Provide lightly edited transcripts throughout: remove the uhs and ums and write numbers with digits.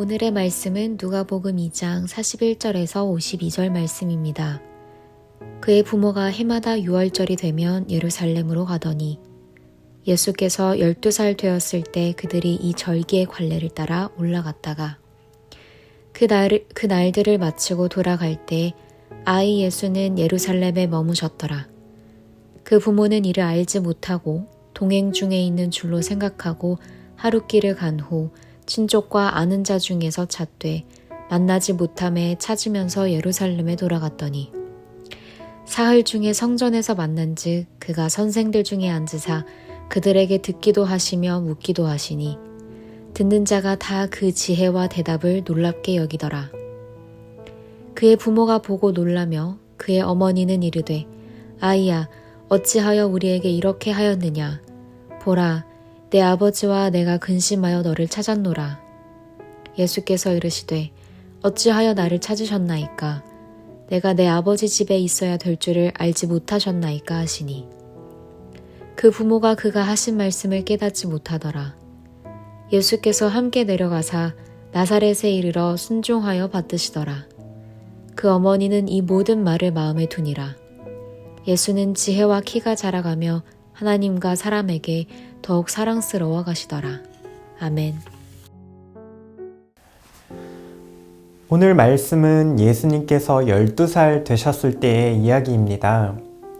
오늘의 말씀은 누가복음 2장 41절에서 52절 말씀입니다. 그의 부모가 해마다 6월절이 되면 예루살렘으로 가더니 예수께서 12살 되었을 때 그들이 이 절기의 관례를 따라 올라갔다가 그 날들을 마치고 돌아갈 때 아이 예수는 예루살렘에 머무셨더라. 그 부모는 이를 알지 못하고 동행 중에 있는 줄로 생각하고 하룻길을 간 후 친족과 아는 자 중에서 찾되 만나지 못함에 찾으면서 예루살렘에 돌아갔더니 사흘 중에 성전에서 만난즉 그가 선생들 중에 앉으사 그들에게 듣기도 하시며 묻기도 하시니 듣는 자가 다 그 지혜와 대답을 놀랍게 여기더라. 그의 부모가 보고 놀라며 그의 어머니는 이르되 아이야 어찌하여 우리에게 이렇게 하였느냐. 보라 내 아버지와 내가 근심하여 너를 찾았노라. 예수께서 이르시되 어찌하여 나를 찾으셨나이까. 내가 내 아버지 집에 있어야 될 줄을 알지 못하셨나이까 하시니 그 부모가 그가 하신 말씀을 깨닫지 못하더라. 예수께서 함께 내려가사 나사렛에 이르러 순종하여 받드시더라. 그 어머니는 이 모든 말을 마음에 두니라. 예수는 지혜와 키가 자라가며 하나님과 사람에게 더욱 사랑스러워 가시더라. 아멘. 오늘 말씀은 예수님께서 12살 되셨을 때의 이야기입니다.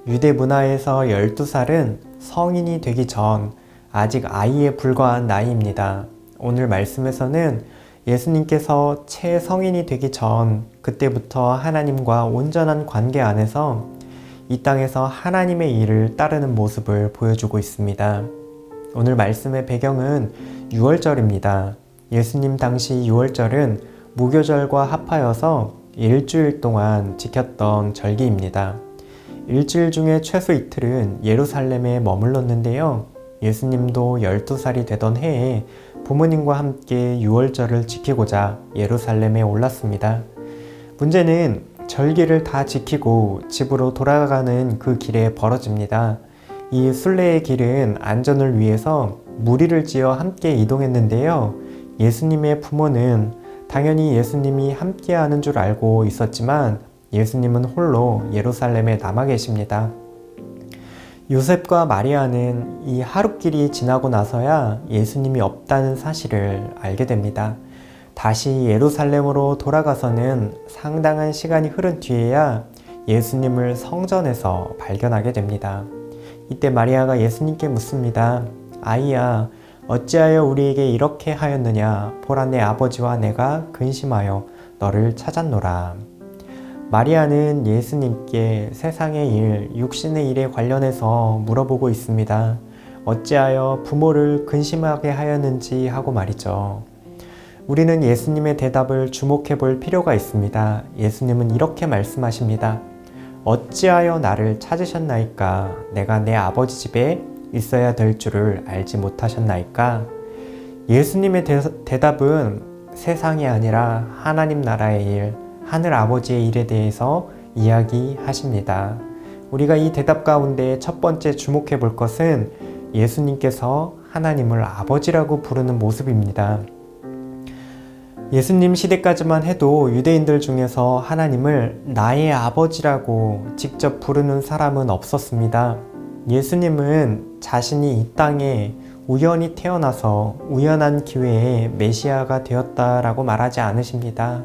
유대 문화에서 12살은 성인이 되기 전 아직 아이에 불과한 나이입니다. 오늘 말씀에서는 예수님께서 채 성인이 되기 전 그때부터 하나님과 온전한 관계 안에서 이 땅에서 하나님의 일을 따르는 모습을 보여주고 있습니다. 오늘 말씀의 배경은 유월절입니다. 예수님 당시 유월절은 무교절과 합하여서 일주일 동안 지켰던 절기입니다. 일주일 중에 최소 이틀은 예루살렘에 머물렀는데요. 예수님도 12살이 되던 해에 부모님과 함께 유월절을 지키고자 예루살렘에 올랐습니다. 문제는 절기를 다 지키고 집으로 돌아가는 그 길에 벌어집니다. 이 순례의 길은 안전을 위해서 무리를 지어 함께 이동했는데요. 예수님의 부모는 당연히 예수님이 함께하는 줄 알고 있었지만 예수님은 홀로 예루살렘에 남아 계십니다. 요셉과 마리아는 이 하룻길이 지나고 나서야 예수님이 없다는 사실을 알게 됩니다. 다시 예루살렘으로 돌아가서는 상당한 시간이 흐른 뒤에야 예수님을 성전에서 발견하게 됩니다. 이때 마리아가 예수님께 묻습니다. 아이야, 어찌하여 우리에게 이렇게 하였느냐? 보라 내 아버지와 내가 근심하여 너를 찾았노라. 마리아는 예수님께 세상의 일, 육신의 일에 관련해서 물어보고 있습니다. 어찌하여 부모를 근심하게 하였는지 하고 말이죠. 우리는 예수님의 대답을 주목해 볼 필요가 있습니다. 예수님은 이렇게 말씀하십니다. 어찌하여 나를 찾으셨나이까? 내가 내 아버지 집에 있어야 될 줄을 알지 못하셨나이까? 예수님의 대답은 세상이 아니라 하나님 나라의 일, 하늘 아버지의 일에 대해서 이야기하십니다. 우리가 이 대답 가운데 첫 번째 주목해 볼 것은 예수님께서 하나님을 아버지라고 부르는 모습입니다. 예수님 시대까지만 해도 유대인들 중에서 하나님을 나의 아버지라고 직접 부르는 사람은 없었습니다. 예수님은 자신이 이 땅에 우연히 태어나서 우연한 기회에 메시아가 되었다라고 말하지 않으십니다.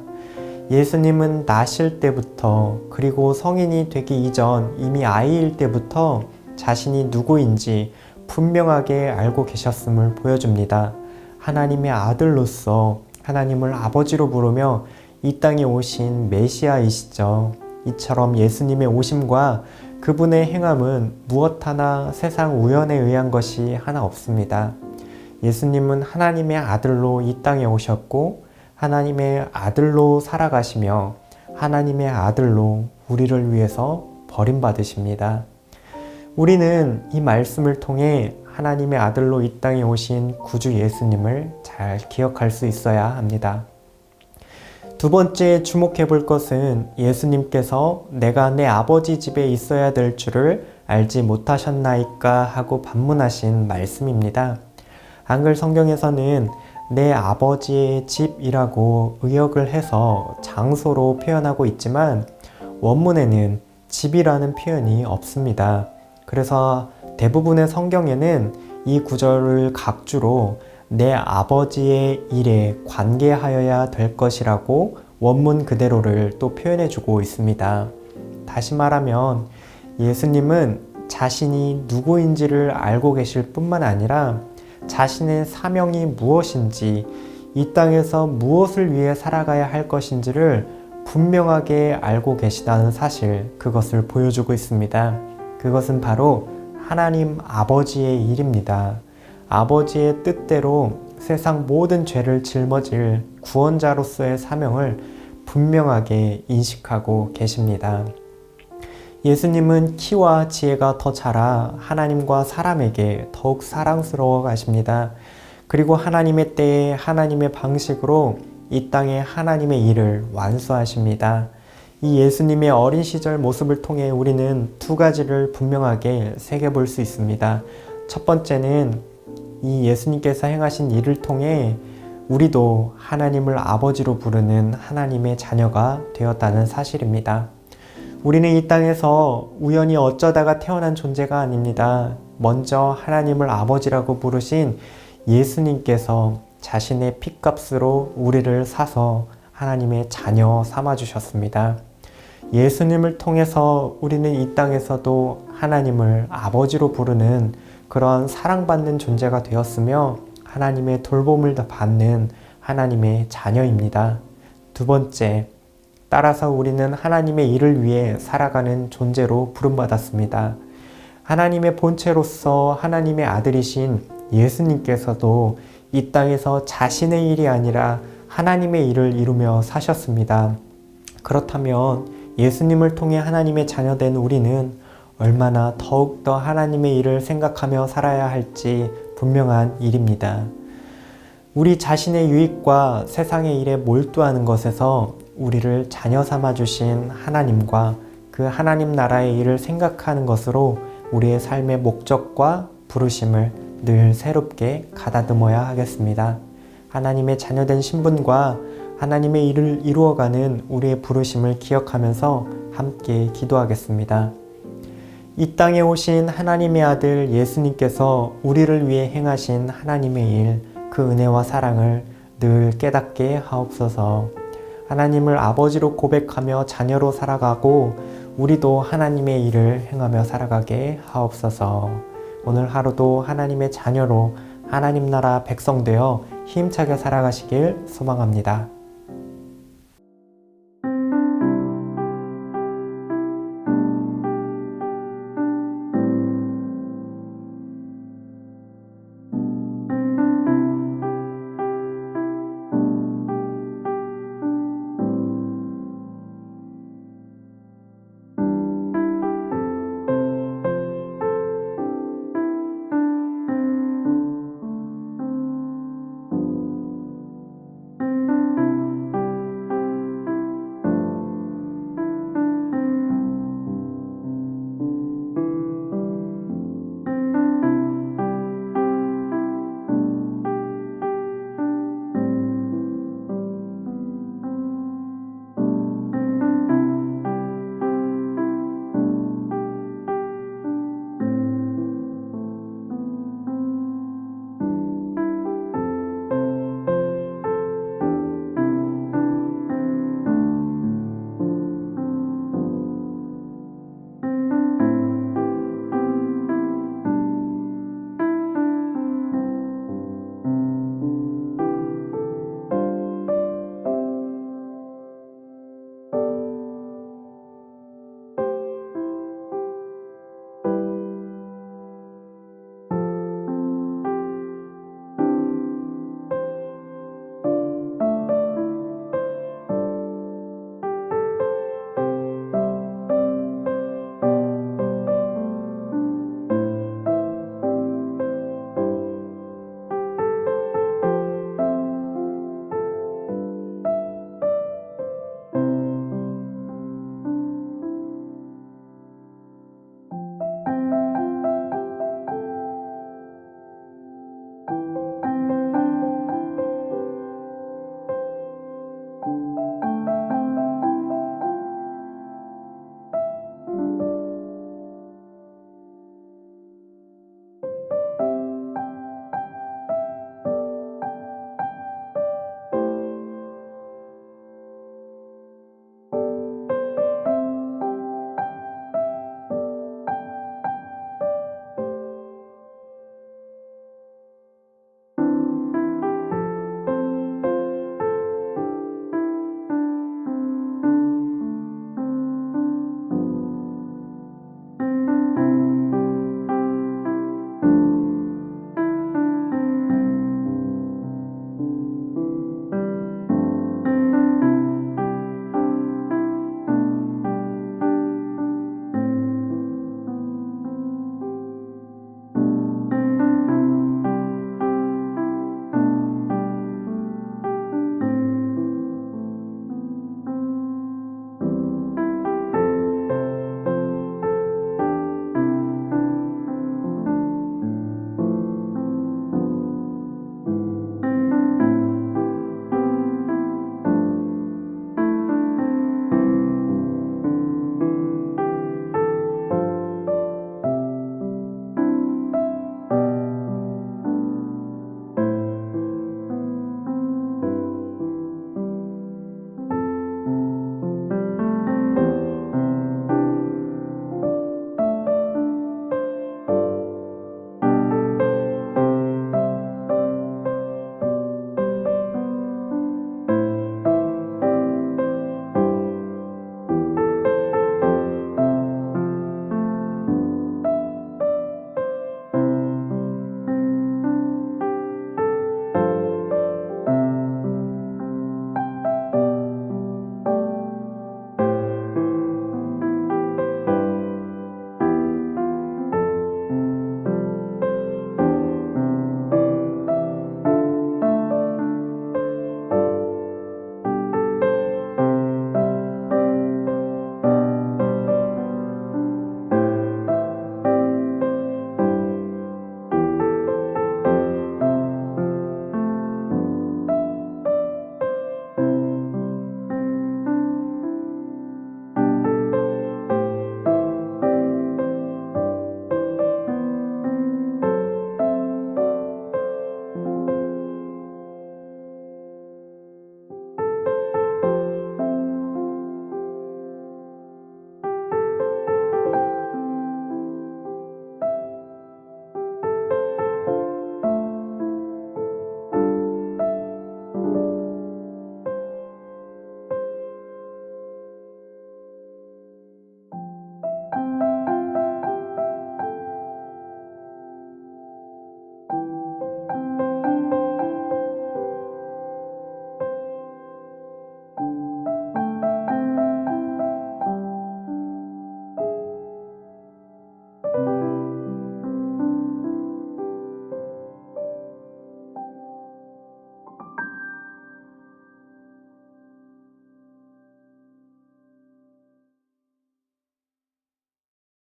예수님은 나실 때부터 그리고 성인이 되기 이전 이미 아이일 때부터 자신이 누구인지 분명하게 알고 계셨음을 보여줍니다. 하나님의 아들로서 하나님을 아버지로 부르며 이 땅에 오신 메시아이시죠. 이처럼 예수님의 오심과 그분의 행함은 무엇 하나 세상 우연에 의한 것이 하나 없습니다. 예수님은 하나님의 아들로 이 땅에 오셨고 하나님의 아들로 살아가시며 하나님의 아들로 우리를 위해서 버림받으십니다. 우리는 이 말씀을 통해 하나님의 아들로 이 땅에 오신 구주 예수님을 잘 기억할 수 있어야 합니다. 두 번째 주목해 볼 것은 예수님께서 내가 내 아버지 집에 있어야 될 줄을 알지 못하셨나이까 하고 반문하신 말씀입니다. 한글 성경에서는 내 아버지의 집이라고 의역을 해서 장소로 표현하고 있지만 원문에는 집이라는 표현이 없습니다. 그래서 대부분의 성경에는 이 구절을 각주로 내 아버지의 일에 관계하여야 될 것이라고 원문 그대로를 또 표현해주고 있습니다. 다시 말하면 예수님은 자신이 누구인지를 알고 계실 뿐만 아니라 자신의 사명이 무엇인지, 이 땅에서 무엇을 위해 살아가야 할 것인지를 분명하게 알고 계시다는 사실, 그것을 보여주고 있습니다. 그것은 바로 하나님 아버지의 일입니다. 아버지의 뜻대로 세상 모든 죄를 짊어질 구원자로서의 사명을 분명하게 인식하고 계십니다. 예수님은 키와 지혜가 더 자라 하나님과 사람에게 더욱 사랑스러워 가십니다. 그리고 하나님의 때에 하나님의 방식으로 이 땅에 하나님의 일을 완수하십니다. 이 예수님의 어린 시절 모습을 통해 우리는 두 가지를 분명하게 새겨볼 수 있습니다. 첫 번째는 이 예수님께서 행하신 일을 통해 우리도 하나님을 아버지로 부르는 하나님의 자녀가 되었다는 사실입니다. 우리는 이 땅에서 우연히 어쩌다가 태어난 존재가 아닙니다. 먼저 하나님을 아버지라고 부르신 예수님께서 자신의 핏값으로 우리를 사서 하나님의 자녀 삼아주셨습니다. 예수님을 통해서 우리는 이 땅에서도 하나님을 아버지로 부르는 그런 사랑받는 존재가 되었으며 하나님의 돌봄을 받는 하나님의 자녀입니다. 두 번째, 따라서 우리는 하나님의 일을 위해 살아가는 존재로 부름받았습니다. 하나님의 본체로서 하나님의 아들이신 예수님께서도 이 땅에서 자신의 일이 아니라 하나님의 일을 이루며 사셨습니다. 그렇다면 예수님을 통해 하나님의 자녀된 우리는 얼마나 더욱더 하나님의 일을 생각하며 살아야 할지 분명한 일입니다. 우리 자신의 유익과 세상의 일에 몰두하는 것에서 우리를 자녀 삼아 주신 하나님과 그 하나님 나라의 일을 생각하는 것으로 우리의 삶의 목적과 부르심을 늘 새롭게 가다듬어야 하겠습니다. 하나님의 자녀된 신분과 하나님의 일을 이루어가는 우리의 부르심을 기억하면서 함께 기도하겠습니다. 이 땅에 오신 하나님의 아들 예수님께서 우리를 위해 행하신 하나님의 일, 그 은혜와 사랑을 늘 깨닫게 하옵소서. 하나님을 아버지로 고백하며 자녀로 살아가고 우리도 하나님의 일을 행하며 살아가게 하옵소서. 오늘 하루도 하나님의 자녀로 하나님 나라 백성 되어 힘차게 살아가시길 소망합니다.